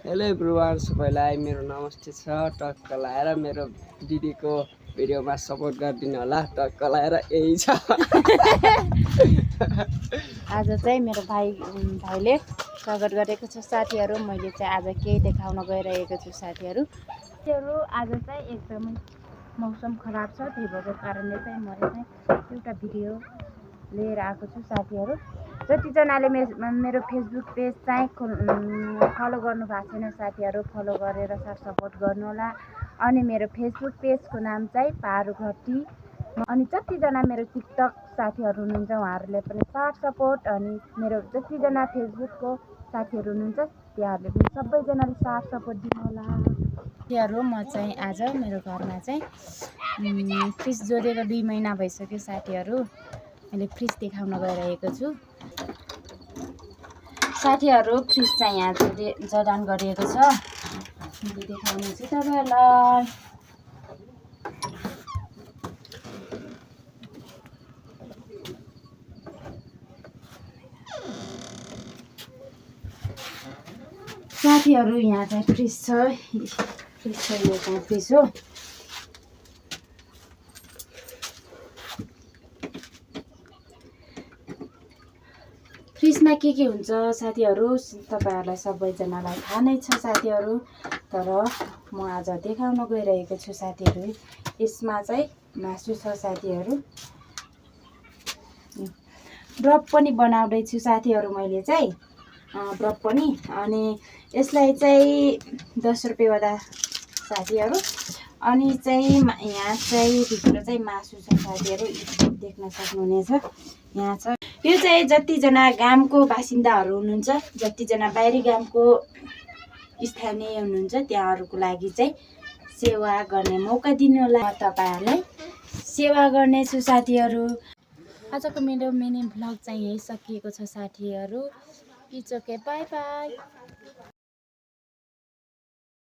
Hello everyone, सबैलाई मेरो नमस्ते छ। टक्क लाएर मेरो दिदीको भिडियोमा सपोर्ट गरिदिनु होला। टक्क लाएर यही छ। आज चाहिँ मेरो भाइले स्वागत गरेको छ साथीहरू। मैले चाहिँ आज केही देखाउन गइरहेको छु साथीहरू। आज चाहिँ एकदमै मौसम खराब छ, त्यही भएको कारणले चाहिँ म चाहिँ एउटा भिडियो लिएर आएको छु साथीहरू। जतिजनाले मेरो फेसबुक पेज चाहिँ फलो गर्नु भएको छैन साथीहरू, फलो गरेर साथ सपोर्ट गर्नु होला। अनि मेरो फेसबुक पेजको नाम चाहिँ पारु घटी। अनि जतिजना मेरो टिकटक साथीहरू हुनुहुन्छ उहाँहरूले पनि साथ सपोर्ट, अनि मेरो जतिजना फेसबुकको साथीहरू हुनुहुन्छ त्यहाँहरूले पनि सबैजनाले साथ सपोर्ट दिनु होला साथीहरू। म चाहिँ आज मेरो घरमा चाहिँ फ्रिज जोडेर 2 महिना भइसक्यो साथीहरू। मैले फ्रिज देखाउन गइरहेको छु साथीहरू। फ्रिज चाहिँ यहाँ जडान गरिएको छ, मैले देखाउनु छु तपाईँहरूलाई। साथीहरू यहाँ चाहिँ फ्रिज छ, यो चाहिँ फ्रिज हो। फ्रिजमा के हुन्छ साथीहरू तपाईँहरूलाई सबैजनालाई थाहा नै छ साथीहरू, तर म आज देखाउन गइरहेको छु साथीहरू। यसमा चाहिँ मासु छ साथीहरू, ब्रफ पनि बनाउँदैछु साथीहरू मैले चाहिँ ब्रफ पनि। अनि यसलाई चाहिँ 10 रुपियाँ वाला साथीहरू। अनि चाहिँ यहाँ चाहिँ भित्र चाहिँ मासु छ साथीहरू, देख्न सक्नुहुनेछ यहाँ छ। यो चाहिँ जतिजना गामको बासिन्दाहरू हुनुहुन्छ, जतिजना बाहिरी गामको स्थानीय हुनुहुन्छ त्यहाँहरूको लागि चाहिँ सेवा गर्ने मौका दिनु होला। तपाईँहरूलाई सेवा गर्नेछु साथीहरू। आजको मेरो मिनी भ्लग चाहिँ यही सकिएको छ साथीहरू। It's okay, by by.